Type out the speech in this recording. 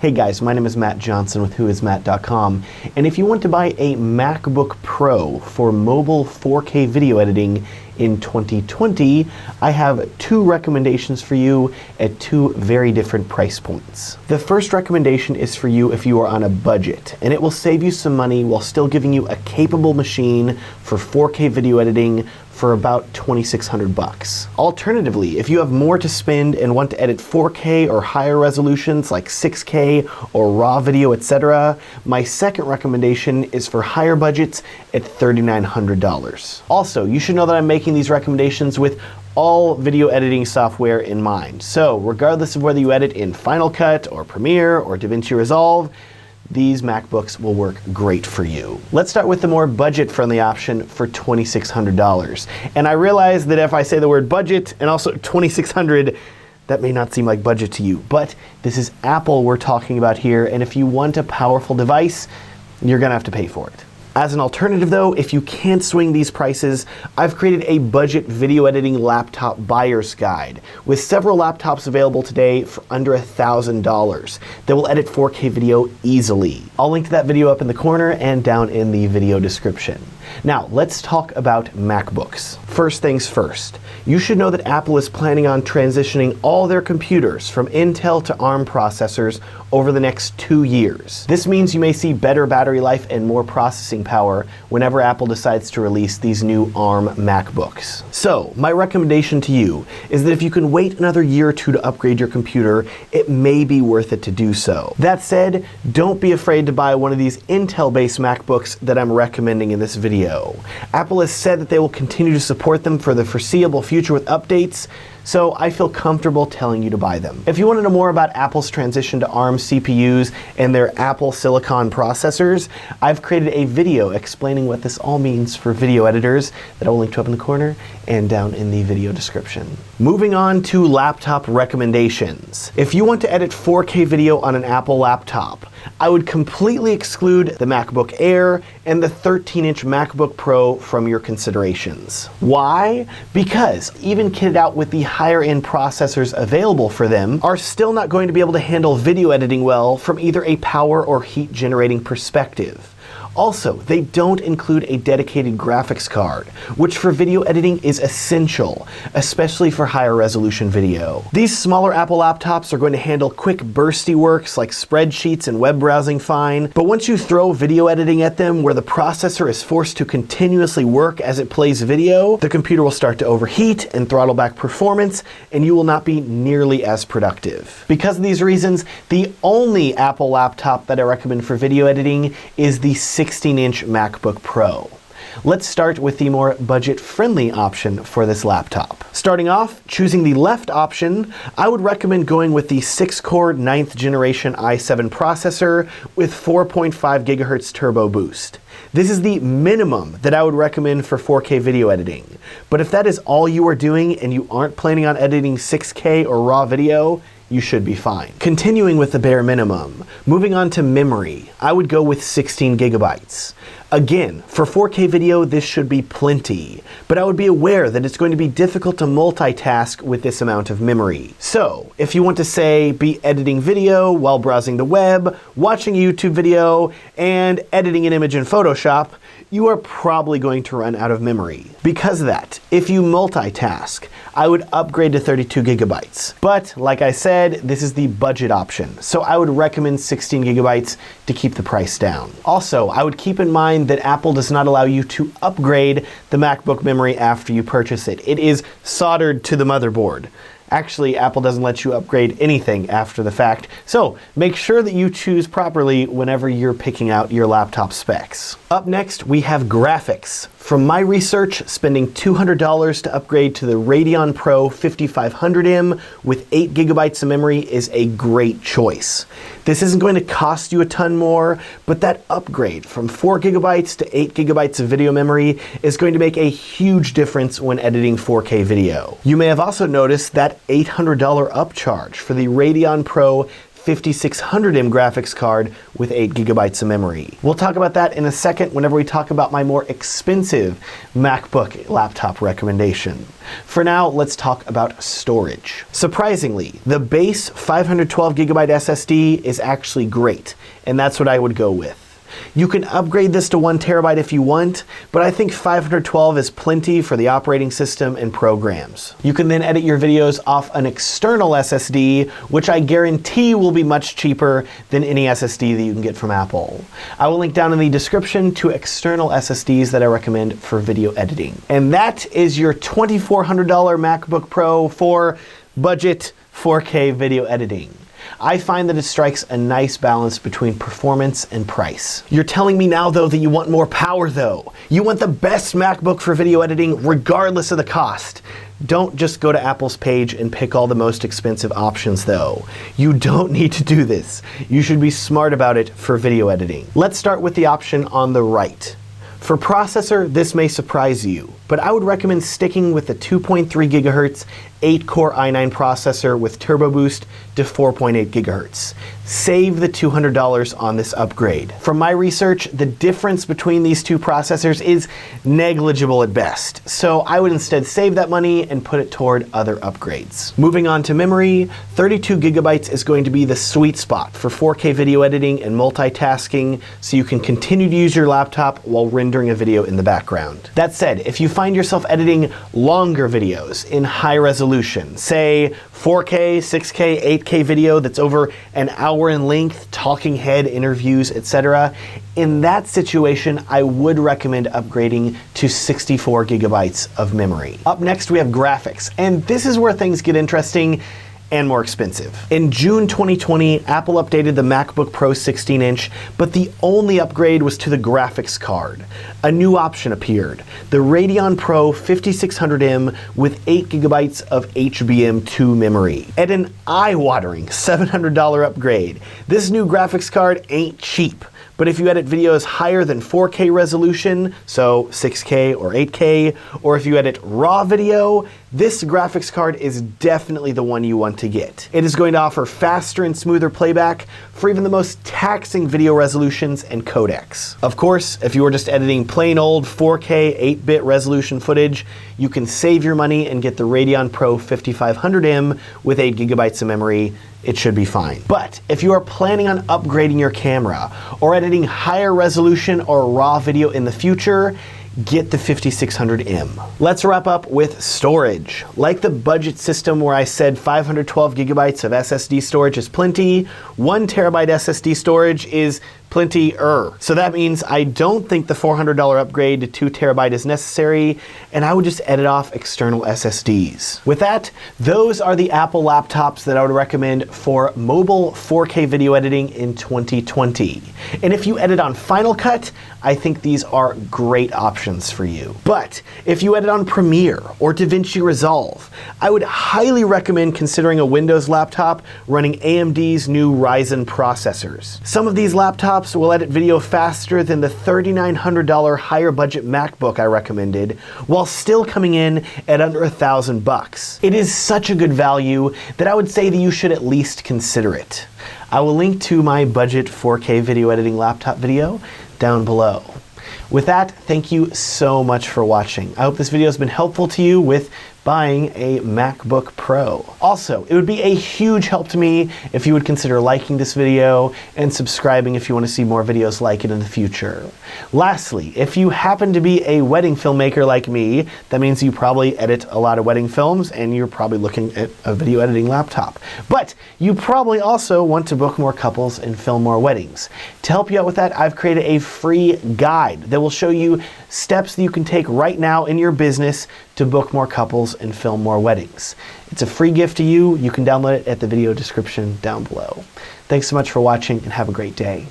Hey guys, my name is Matt Johnson with whoismatt.com, and if you want to buy a MacBook Pro for mobile 4K video editing in 2020, I have two recommendations for you at two very different price points. The first recommendation is for you if you are on a budget, and it will save you some money while still giving you a capable machine for 4K video editing for about $2,600. Alternatively, if you have more to spend and want to edit 4K or higher resolutions like 6K or raw video, etc., my second recommendation is for higher budgets at $3,900. Also, you should know that I'm making these recommendations with all video editing software in mind. So regardless of whether you edit in Final Cut or Premiere or Vinci Resolve, these MacBooks will work great for you. Let's start with the more budget-friendly option for $2,600. And I realize that if I say the word budget and also $2,600, that may not seem like budget to you, but this is Apple we're talking about here, and if you want a powerful device, you're gonna have to pay for it. As an alternative though, if you can't swing these prices, I've created a budget video editing laptop buyer's guide with several laptops available today for under $1,000 that will edit 4K video easily. I'll link to that video up in the corner and down in the video description. Now, let's talk about MacBooks. First things first, you should know that Apple is planning on transitioning all their computers from Intel to ARM processors over the next 2 years. This means you may see better battery life and more processing power whenever Apple decides to release these new ARM MacBooks. So, my recommendation to you is that if you can wait another year or two to upgrade your computer, it may be worth it to do so. That said, don't be afraid to buy one of these Intel-based MacBooks that I'm recommending in this video. Apple has said that they will continue to support them for the foreseeable future with updates, so I feel comfortable telling you to buy them. If you want to know more about Apple's transition to ARM CPUs and their Apple Silicon processors, I've created a video explaining what this all means for video editors that I'll link to up in the corner and down in the video description. Moving on to laptop recommendations. If you want to edit 4K video on an Apple laptop, I would completely exclude the MacBook Air and the 13-inch MacBook Pro from your considerations. Why? Because even kitted out with the higher-end processors available for them, are still not going to be able to handle video editing well from either a power or heat generating perspective. Also, they don't include a dedicated graphics card, which for video editing is essential, especially for higher resolution video. These smaller Apple laptops are going to handle quick bursty works like spreadsheets and web browsing fine, but once you throw video editing at them where the processor is forced to continuously work as it plays video, the computer will start to overheat and throttle back performance, and you will not be nearly as productive. Because of these reasons, the only Apple laptop that I recommend for video editing is the 16-inch MacBook Pro. Let's start with the more budget-friendly option for this laptop. Starting off, choosing the left option, I would recommend going with the 6-core 9th generation i7 processor with 4.5 GHz turbo boost. This is the minimum that I would recommend for 4K video editing. But if that is all you are doing and you aren't planning on editing 6K or raw video, you should be fine. Continuing with the bare minimum, moving on to memory, I would go with 16 gigabytes. Again, for 4K video, this should be plenty, but I would be aware that it's going to be difficult to multitask with this amount of memory. So, if you want to say, be editing video while browsing the web, watching a YouTube video, and editing an image in Photoshop, you are probably going to run out of memory. Because of that, if you multitask, I would upgrade to 32 gigabytes. But like I said, this is the budget option, so I would recommend 16 gigabytes to keep the price down. Also, I would keep in mind that Apple does not allow you to upgrade the MacBook memory after you purchase it. It is soldered to the motherboard. Actually, Apple doesn't let you upgrade anything after the fact, so make sure that you choose properly whenever you're picking out your laptop specs. Up next, we have graphics. From my research, spending $200 to upgrade to the Radeon Pro 5500M with 8 gigabytes of memory is a great choice. This isn't going to cost you a ton more, but that upgrade from 4 gigabytes to 8 gigabytes of video memory is going to make a huge difference when editing 4K video. You may have also noticed that $800 upcharge for the Radeon Pro 5600M graphics card with 8 gigabytes of memory. We'll talk about that in a second whenever we talk about my more expensive MacBook laptop recommendation. For now, let's talk about storage. Surprisingly, the base 512 gigabyte SSD is actually great, and that's what I would go with. You can upgrade this to 1 terabyte if you want, but I think 512 is plenty for the operating system and programs. You can then edit your videos off an external SSD, which I guarantee will be much cheaper than any SSD that you can get from Apple. I will link down in the description to external SSDs that I recommend for video editing. And that is your $2,400 MacBook Pro for budget 4K video editing. I find that it strikes a nice balance between performance and price. You're telling me now, though, that you want more power, though. You want the best MacBook for video editing, regardless of the cost. Don't just go to Apple's page and pick all the most expensive options, though. You don't need to do this. You should be smart about it for video editing. Let's start with the option on the right. For processor, this may surprise you, but I would recommend sticking with the 2.3 gigahertz 8-core i9 processor with Turbo Boost to 4.8 gigahertz. Save the $200 on this upgrade. From my research, the difference between these two processors is negligible at best, so I would instead save that money and put it toward other upgrades. Moving on to memory, 32 gigabytes is going to be the sweet spot for 4K video editing and multitasking, so you can continue to use your laptop while rendering a video in the background. That said, if you find yourself editing longer videos in high resolution, say 4K, 6K, 8K video that's over an hour in length, talking head interviews, etc., in that situation, I would recommend upgrading to 64 gigabytes of memory. Up next, we have graphics, and this is where things get interesting and more expensive. In June 2020, Apple updated the MacBook Pro 16-inch, but the only upgrade was to the graphics card. A new option appeared, the Radeon Pro 5600M with 8 gigabytes of HBM2 memory. At an eye-watering $700 upgrade, this new graphics card ain't cheap. But if you edit videos higher than 4K resolution, so 6K or 8K, or if you edit RAW video, this graphics card is definitely the one you want to get. It is going to offer faster and smoother playback for even the most taxing video resolutions and codecs. Of course, if you are just editing plain old 4K 8-bit resolution footage, you can save your money and get the Radeon Pro 5500M with 8 gigabytes of memory. It should be fine. But if you are planning on upgrading your camera or editing higher resolution or RAW video in the future, get the 5600M. Let's wrap up with storage. Like the budget system where I said 512 gigabytes of SSD storage is plenty, 1 terabyte SSD storage is plenty-er. So that means I don't think the $400 upgrade to 2 terabyte is necessary, and I would just edit off external SSDs. With that, those are the Apple laptops that I would recommend for mobile 4K video editing in 2020. And if you edit on Final Cut, I think these are great options for you. But if you edit on Premiere or Vinci Resolve, I would highly recommend considering a Windows laptop running AMD's new Ryzen processors. Some of these laptops will edit video faster than the $3,900 higher budget MacBook I recommended, while still coming in at under $1,000. It is such a good value that I would say that you should at least consider it. I will link to my budget 4K video editing laptop video down below. With that, thank you so much for watching. I hope this video has been helpful to you with buying a MacBook Pro. Also, it would be a huge help to me if you would consider liking this video and subscribing if you want to see more videos like it in the future. Lastly, if you happen to be a wedding filmmaker like me, that means you probably edit a lot of wedding films and you're probably looking at a video editing laptop. But you probably also want to book more couples and film more weddings. To help you out with that, I've created a free guide that will show you steps that you can take right now in your business to book more couples and film more weddings. It's a free gift to you. You can download it at the video description down below. Thanks so much for watching and have a great day.